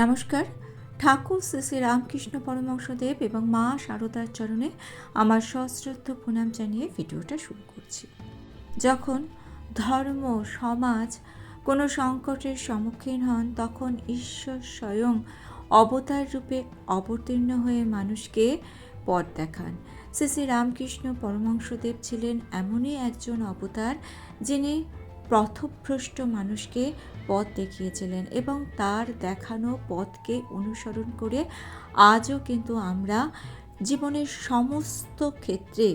নমস্কার। ঠাকুর শ্রী শ্রী রামকৃষ্ণ পরমহংসদেব এবং মা শারদার চরণে আমার সশ্রদ্ধ প্রণাম জানিয়ে ভিডিওটা শুরু করছি। যখন ধর্ম সমাজ কোনো সংকটের সম্মুখীন হন, তখন ঈশ্বর স্বয়ং অবতার রূপে অবতীর্ণ হয়ে মানুষকে পথ দেখান। শ্রী শ্রী রামকৃষ্ণ পরমহংসদেব ছিলেন এমনই একজন অবতার, যিনি পথভ্রষ্ট মানুষকে পথ দেখিয়েছিলেন এবং তার দেখানো পথকে অনুসরণ করে আজও কিন্তু আমরা জীবনের সমস্ত ক্ষেত্রে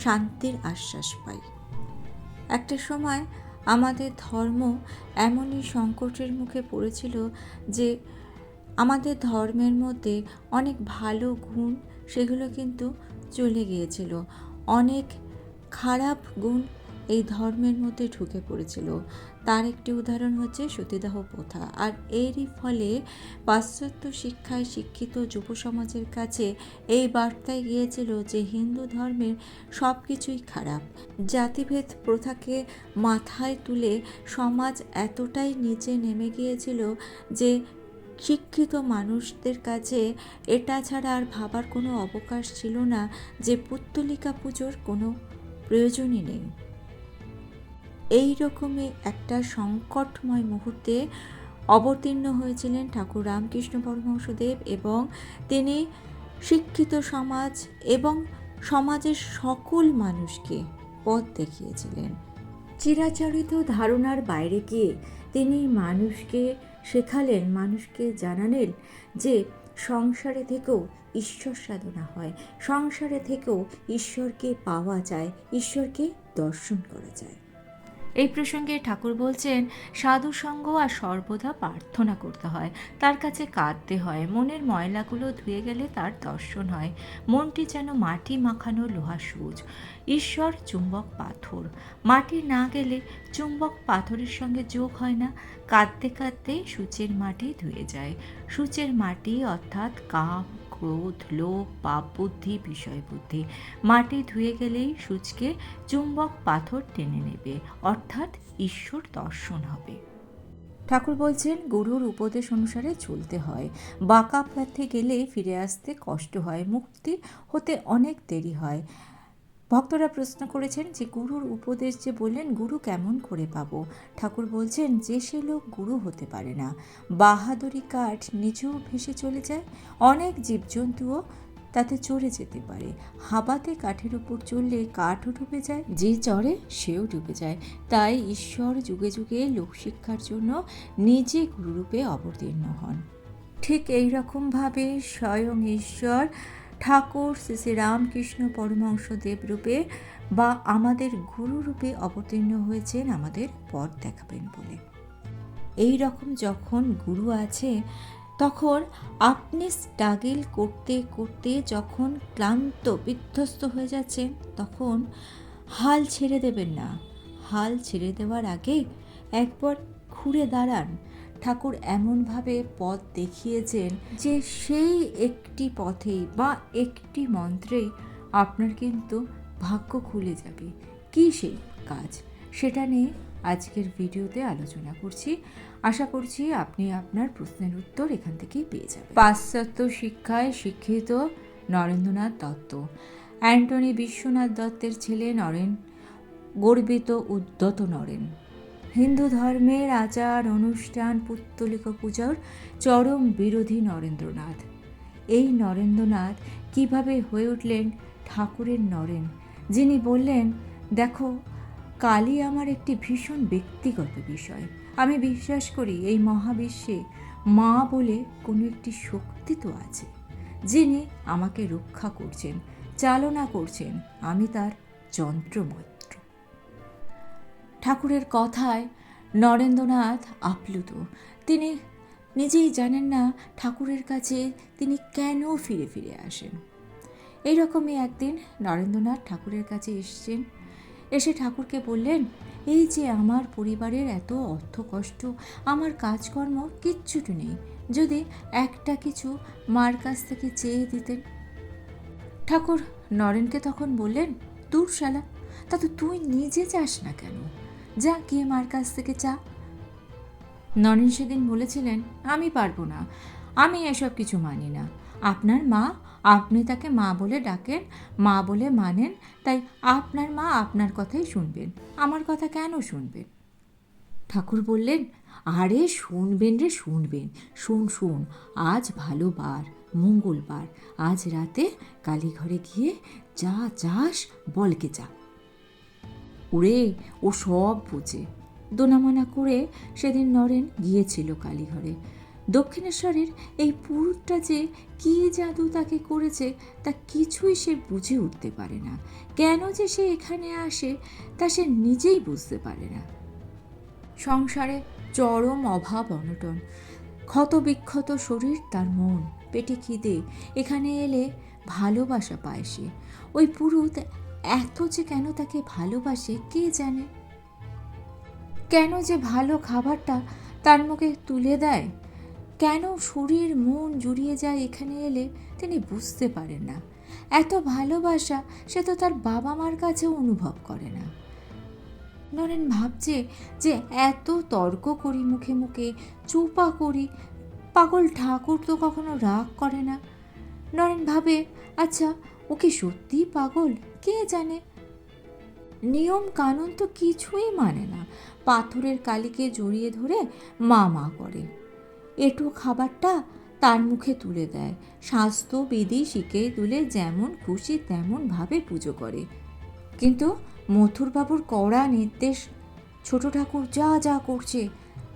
শান্তির আশ্বাস পাই। একটা সময় আমাদের ধর্ম এমনই সংকটের মুখে পড়েছিল যে আমাদের ধর্মের মধ্যে অনেক ভালো গুণ সেগুলো কিন্তু চলে গিয়েছিল। অনেক খারাপ গুণ এই ধর্মের মধ্যে ঢুকে পড়েছিল। তার একটি উদাহরণ হচ্ছে সতীদাহ প্রথা। আর এরই ফলে পাশ্চাত্য শিক্ষায় শিক্ষিত যুব সমাজের কাছে এই বার্তায় গিয়েছিল যে হিন্দু ধর্মের সব কিছুই খারাপ। জাতিভেদ প্রথাকে মাথায় তুলে সমাজ এতটাই নিচে নেমে গিয়েছিল যে শিক্ষিত মানুষদের কাছে এটা ছাড়া আর ভাবার কোনো অবকাশ ছিল না যে পুত্তলিকা পুজোর কোনো প্রয়োজনই নেই। এই রকমই একটা সংকটময় মুহূর্তে অবতীর্ণ হয়েছিলেন ঠাকুর রামকৃষ্ণ পরমহংসদেব এবং তিনি শিক্ষিত সমাজ এবং সমাজের সকল মানুষকে পথ দেখিয়েছিলেন। চিরাচরিত ধারণার বাইরে গিয়ে তিনি মানুষকে শেখালেন, মানুষকে জানালেন যে সংসারে থেকেও ঈশ্বর সাধনা হয়, সংসারে থেকেও ঈশ্বরকে পাওয়া যায়, ঈশ্বরকে দর্শন করা যায়। এই প্রসঙ্গে ঠাকুর বলছেন, সাধু সঙ্গ আর সর্বদা প্রার্থনা করতে হয়, তার কাছে কাঁদতে হয়, মনের ময়লাগুলো ধুয়ে গেলে তার দর্শন হয়। মনটি যেন মাটি মাখানো লোহা সূচ, ঈশ্বর চুম্বক পাথর। মাটি না গেলে চুম্বক পাথরের সঙ্গে যোগ হয় না। কাঁদতে কাঁদতে সূচের মাটি ধুয়ে যায়। সূচের মাটি অর্থাৎ কাম, ক্রোধ, লোভ, পাপ বুদ্ধি, বিষয় বুদ্ধি। মাটি ধুয়ে গেলেই সূচকে চুম্বক পাথর টেনে নেবে, অর্থাৎ ঈশ্বর দর্শন হবে। ঠাকুর বলছেন, গুরুর উপদেশ অনুসারে চলতে হয়। বাঁকা পথে গেলে ফিরে আসতে কষ্ট হয়, মুক্তি হতে অনেক দেরি হয়। ভক্তরা প্রশ্ন করেছেন যে গুরুর উপদেশ যে বললেন, গুরু কেমন করে পাবো? ঠাকুর বলছেন, যে সে লোক গুরু হতে পারে না। বাহাদুরি কাঠ নিচেও ভেসে চলে যায়, অনেক জীবজন্তুও তাতে চড়ে যেতে পারে। হাবাতে কাঠের উপর চললে কাঠও ডুবে যায়, যে চড়ে সেও ডুবে যায়। তাই ঈশ্বর যুগে যুগে লোকশিক্ষার জন্য নিজে গুরুরূপে অবতীর্ণ হন। ঠিক এই রকমভাবে স্বয়ং ঈশ্বর ঠাকুর শ্রী শ্রী রামকৃষ্ণ পরমহংসদেব রূপে বা আমাদের গুরু রূপে অবতীর্ণ হয়েছেন আমাদের পথ দেখাবেন বলে। এই রকম যখন গুরু আছে, তখন আপনি স্ট্রাগল করতে করতে যখন ক্লান্ত বিধ্বস্ত হয়ে যাচ্ছেন, তখন হাল ছেড়ে দেবেন না। হাল ছেড়ে দেওয়ার আগে একবার ঘুরে দাঁড়ান। ঠাকুর এমনভাবে পথ দেখিয়েছেন যে সেই একটি পথেই বা একটি মন্ত্রেই আপনার কিন্তু ভাগ্য খুলে যাবে। কী সেই কাজ, সেটা নিয়ে আজকের ভিডিওতে আলোচনা করছি। আশা করছি আপনি আপনার প্রশ্নের উত্তর এখান থেকেই পেয়ে যাবেন। পাশ্চাত্য শিক্ষায় শিক্ষিত নরেন্দ্রনাথ দত্ত, অ্যান্টনি বিশ্বনাথ দত্তের ছেলে নরেন, গর্বিত উদ্যত নরেন। হিন্দু ধর্মের আচার অনুষ্ঠান পুত্তলিকা পূজার চরম বিরোধী নরেন্দ্রনাথ। এই নরেন্দ্রনাথ কিভাবে হয়ে উঠলেন ঠাকুরের নরেন, যিনি বললেন, দেখো, কালী আমার একটি ভীষণ ব্যক্তিগত বিষয়। আমি বিশ্বাস করি এই মহাবিশ্বে মা বলে কোনো একটি শক্তি তো আছে, যিনি আমাকে রক্ষা করছেন, চালনা করছেন, আমি তার যন্ত্রমাত্র। ঠাকুরের কথায় নরেন্দ্রনাথ আপ্লুত। তিনি নিজেই জানেন না ঠাকুরের কাছে তিনি কেন ফিরে ফিরে আসেন। এইরকমই একদিন নরেন্দ্রনাথ ঠাকুরের কাছে এসেছেন। এসে ঠাকুরকে বললেন, এই যে আমার পরিবারের এত অর্থ কষ্ট, আমার কাজকর্ম কিচ্ছুটি নেই, যদি একটা কিছু মার কাছ থেকে চেয়ে দিতেন। ঠাকুর নরেনকে তখন বললেন, দূর শালা, তা তো তুই নিজে চাস না কেন, যা গিয়ে মার কাছ থেকে চা। নরেন সেদিন বলেছিলেন, আমি পারবো না, আমি এসব কিছু মানি না। আপনার মা, আপনি তাকে মা বলে ডাকেন, মা বলে মানেন, তাই আপনার মা আপনার কথাই শুনবেন, আমার কথা কেন শুনবেন? ঠাকুর বললেন, আরে শুনবেন রে শুনবেন, শোন শোন, আজ ভালো বার, মঙ্গলবার, আজ রাতে কালীঘরে গিয়ে যা চাস বলকে যা। ওরে, ও সব বোঝে। দোনামনা করে সেদিন নরেন গিয়েছিল কালীঘরে। দক্ষিণেশ্বরের এই পুরুতটা যে কী জাদু তাকে করেছে তা কিছুই সে বুঝে উঠতে পারে না। কেন যে সে এখানে আসে তা সে নিজেই বুঝতে পারে না। সংসারে চরম অভাব অনটন, ক্ষতবিক্ষত শরীর, তার মন, পেটে খিদে, এখানে এলে ভালোবাসা পায় সে। ওই পুরুত এত যে কেন তাকে ভালোবাসে কে জানে? কেন যে ভালো খাবারটা তার মুখে তুলে দেয়, কেন শরীর মন জুড়িয়ে যায় এখানে এলে তিনি বুঝতে পারেন না। এত ভালোবাসা সে তো তার বাবা মার কাছেও অনুভব করে না। নরেন ভাবছে যে এত তর্ক করি মুখে মুখে, চুপা করি, পাগল ঠাকুর তো কখনো রাগ করে না। নরেন ভাবে, আচ্ছা ও কি সত্যিই পাগল? কে জানে। নিয়ম কানুন তো কিছুই মানে না, পাথরের কালিকে জড়িয়ে ধরে মা মা করে। এঁটো খাবারটা তার মুখে তুলে দেয়, স্বাস্থ্য বিধি শিখে তুলে যেমন খুশি তেমনভাবে পুজো করে। কিন্তু মথুরবাবুর কড়া নির্দেশ, ছোট ঠাকুর যা যা করছে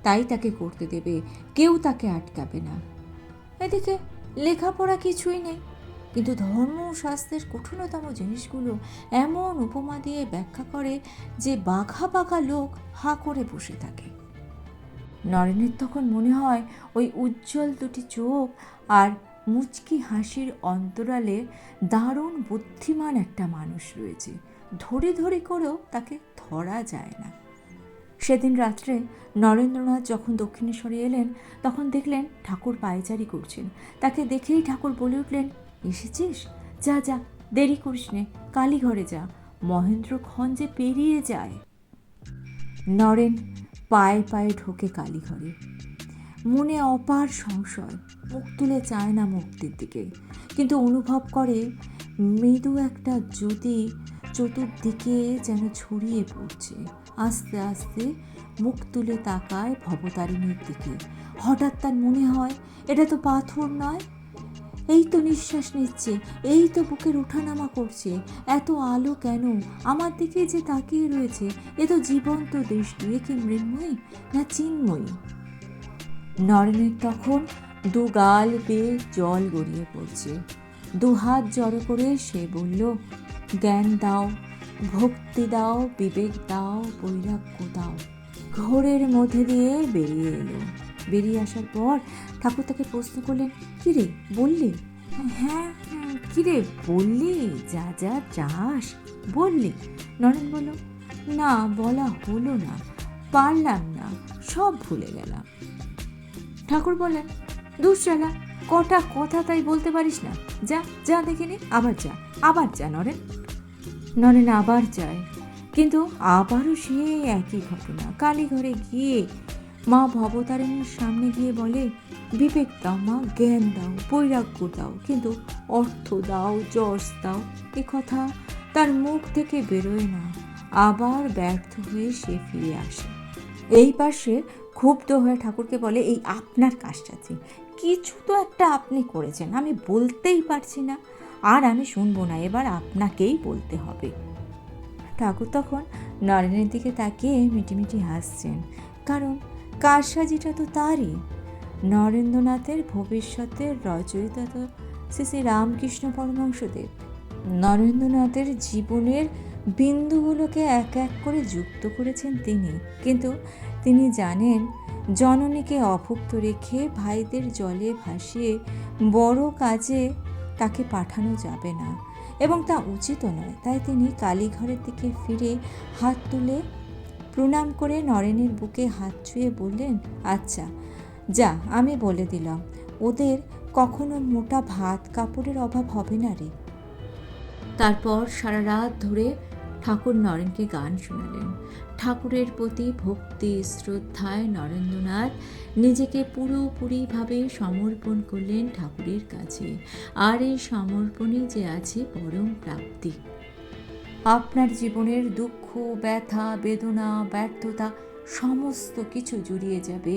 তাই তাকে করতে দেবে, কেউ তাকে আটকাবে না। এদিকে লেখাপড়া কিছুই নেই, কিন্তু ধর্ম ও শাস্ত্রের কঠিনতম জিনিসগুলো এমন উপমা দিয়ে ব্যাখ্যা করে যে বাঘা বাঘা লোক হা করে বসে থাকে। নরেনের তখন মনে হয় ওই উজ্জ্বল দুটি চোখ আর মুচকি হাসির অন্তরালে দারুণ বুদ্ধিমান একটা মানুষ রয়েছে, ধরে ধরে করেও তাকে ধরা যায় না। সেদিন রাত্রে নরেন্দ্রনাথ যখন দক্ষিণেশ্বরে এলেন তখন দেখলেন ঠাকুর পায়চারি করছেন। তাকে দেখেই ঠাকুর বলে উঠলেন, এসেছিস? যা যা, দেরি করিস নে, কালীঘরে যা, মহেন্দ্রক্ষণ যে পেরিয়ে যায়। নরেন পায়ে পায়ে ঢোকে কালীঘরে। মনে অপার সংশয়, মুখ তুলে চায় না মুক্তির দিকে, কিন্তু অনুভব করে মৃদু একটা জ্যোতি চতুর্দিকে যেন ছড়িয়ে পড়ছে। আস্তে আস্তে মুখ তুলে তাকায় ভবতারিণীর দিকে। হঠাৎ তার মনে হয়, এটা তো পাথর নয়, এই তো নিঃশ্বাস নিচ্ছে, এই তো বুকের ওঠানামা করছে, এত আলো কেন আমার দিকে যে তাকিয়ে রয়েছে? এ তো জীবন্ত দৃষ্টি, এ কি মৃন্ময়ী না চিন্ময়ী? নরেনের তখন দু গাল বেয়ে জল গড়িয়ে পড়ছে। দু হাত জড়ো করে সে বলল, জ্ঞান দাও, ভক্তি দাও, বিবেক দাও, বৈরাগ্য দাও। ঘোরের মধ্যে দিয়ে বেরিয়ে এলো। বেরিয়ে আসার পর ঠাকুর তাকে প্রশ্ন করলেন, কিরে বললি? হ্যাঁ কিরে বললি, যা যা চাস বললি? নরেন বলল, না বলা হলো না, পারলাম না, সব ভুলে গেলাম। ঠাকুর বললেন, দুশ্চালা, কটা কথা তাই বলতে পারিস না? যা যা দেখিনি, আবার যা নরেন। নরেন আবার যায়, কিন্তু আবারও সে একই ঘটনা। কালীঘরে গিয়ে মা ভবতারিণীর সামনে গিয়ে বলে, বিবেক দাও মা, জ্ঞান দাও, বৈরাগ্য দাও, কিন্তু অর্থ দাও, যশ দাও, এ কথা তার মুখ থেকে বেরোয় না। আবার ব্যর্থ হয়ে সে ফিরে আসে। এই পাশে ক্ষুব্ধ হয়ে ঠাকুরকে বলে, এই আপনার কাজটাতে কিছু তো একটা আপনি করেছেন, আমি বলতেই পারছি না, আর আমি শুনবো না, এবার আপনাকেই বলতে হবে। ঠাকুর তখন নরেনের দিকে তাকিয়ে মিটিমিটি হাসছেন, কারণ কারসাজিটা তো তারই। নরেন্দ্রনাথের ভবিষ্যতের রচয়িতা তো শ্রী শ্রী রামকৃষ্ণ পরমহংসদেব। নরেন্দ্রনাথের জীবনের বিন্দুগুলোকে এক এক করে যুক্ত করেছেন তিনি, কিন্তু তিনি জানেন জননীকে অভুক্ত রেখে ভাইদের জলে ভাসিয়ে বড় কাজে তাকে পাঠানো যাবে না, এবং তা উচিত নয়। তাই তিনি কালীঘরের দিকে ফিরে হাত তুলে প্রণাম করে নরেনের বুকে হাত ছুঁয়ে বললেন, আচ্ছা যা, আমি বলে দিলাম, ওদের কখনো মোটা ভাত কাপড়ের অভাব হবে না রে। তারপর সারা রাত ধরে ঠাকুর নরেনকে গান শোনালেন। ঠাকুরের প্রতি ভক্তি শ্রদ্ধায় নরেন্দ্রনাথ নিজেকে পুরোপুরিভাবে সমর্পণ করলেন ঠাকুরের কাছে। আর এই সমর্পণে যে আছে পরম প্রাপ্তি। আপনার জীবনের দুঃখ, ব্যথা, বেদনা, ব্যর্থতা সমস্ত কিছু জুড়িয়ে যাবে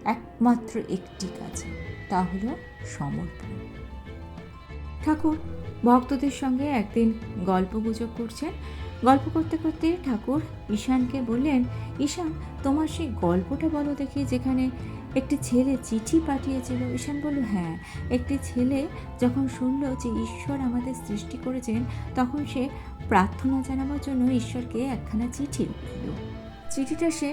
একমাত্র একটি কাজে, তা হলো সমর্পণ। ঠাকুর ভক্তদের সঙ্গে একদিন গল্পগুজব করছেন। গল্প করতে করতে ঠাকুর ঈশানকে বললেন, ঈশান, তোমার সেই গল্পটা বলো দেখি, যেখানে একটি ছেলে চিঠি পাঠিয়েছিল। ঈশান বলল, হ্যাঁ, একটি ছেলে যখন শুনল যে ঈশ্বর আমাদের সৃষ্টি করেছেন, তখন সে প্রার্থনা জানাবার জন্য ঈশ্বরকে একখানা চিঠি লিখল। চিঠিটা সে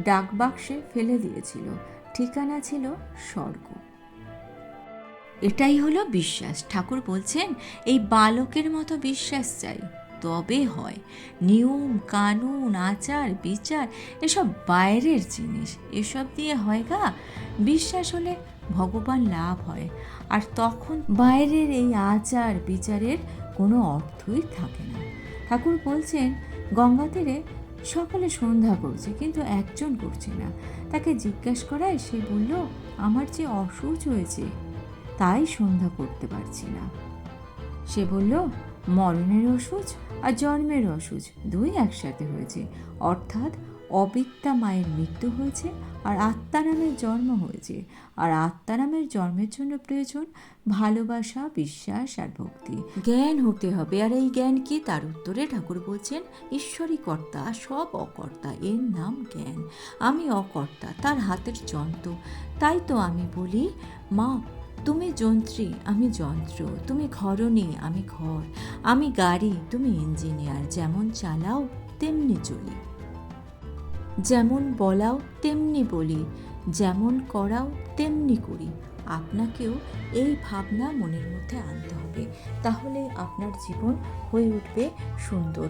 ডাকবাক্সে ফেলে দিয়েছিল। ঠিকানা ছিল স্বর্গ। এটাই হলো বিশ্বাস। ঠাকুর বলছেন, এই বালকের মতো বিশ্বাস চাই, তবে হয়। নিয়ম কানুন আচার বিচার এসব বাইরের জিনিস, এসব দিয়ে হয় গা। বিশ্বাস হলে ভগবান লাভ হয়, আর তখন বাইরের এই আচার বিচারের কোনো অর্থই থাকে না। ঠাকুর বলছেন, গঙ্গা তীরে সকালে সন্ধ্যা করছে, কিন্তু একজন করছে না। তাকে জিজ্ঞাসা করায় সে বলল, আমার যে অসুচ হয়েছে তাই সন্ধ্যা করতে পারছি না। সে বলল, মরণের অসুচ আর জন্মের অসুচ দুই একসাথে হয়েছে, অর্থাৎ অবিদ্যা মায়ের মৃত্যু হয়েছে আর আত্মারামের জন্ম হয়েছে। আর আত্মারামের জন্মের জন্য প্রয়োজন ভালোবাসা, বিশ্বাস আর ভক্তি। জ্ঞান হতে হবে। আর এই জ্ঞান কি? তার উত্তরে ঠাকুর বলছেন, ঈশ্বরই কর্তা, সব অকর্তা, এর নাম জ্ঞান। আমি অকর্তা, তার হাতের যন্ত্র। তাই তো আমি বলি, মা তুমি যন্ত্রী, আমি যন্ত্র। তুমি ঘরণী, আমি ঘর। আমি গাড়ি, তুমি ইঞ্জিনিয়ার। যেমন চালাও তেমনি চলি, যেমন বলাও তেমনি বলি, যেমন করাও তেমনি করি। আপনাকেও এই ভাবনা মনের মধ্যে আনতে হবে, তাহলে আপনার জীবন হয়ে উঠবে সুন্দর।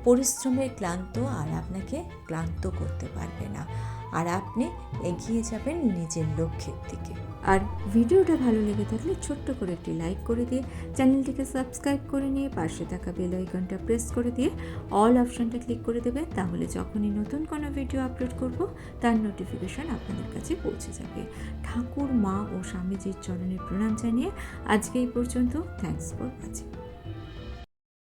পরিশ্রমের ক্লান্ত আর আপনাকে ক্লান্ত করতে পারবে না, আর আপনি এগিয়ে যাবেন নিজের লক্ষ্যের দিকে। আর ভিডিওটা ভালো লেগে থাকলে ছোট্ট করে একটি লাইক করে দিয়ে চ্যানেলটিকে সাবস্ক্রাইব করে নিয়ে পাশে থাকা বেল আইকনটা প্রেস করে দিয়ে অল অপশানটা ক্লিক করে দেবেন। তাহলে যখনই নতুন কোনো ভিডিও আপলোড করব তার নোটিফিকেশন আপনাদের কাছে পৌঁছে যাবে। ঠাকুর, মা ও স্বামীজির চরণে প্রণাম জানিয়ে আজকে এই পর্যন্ত। Thanks for watching.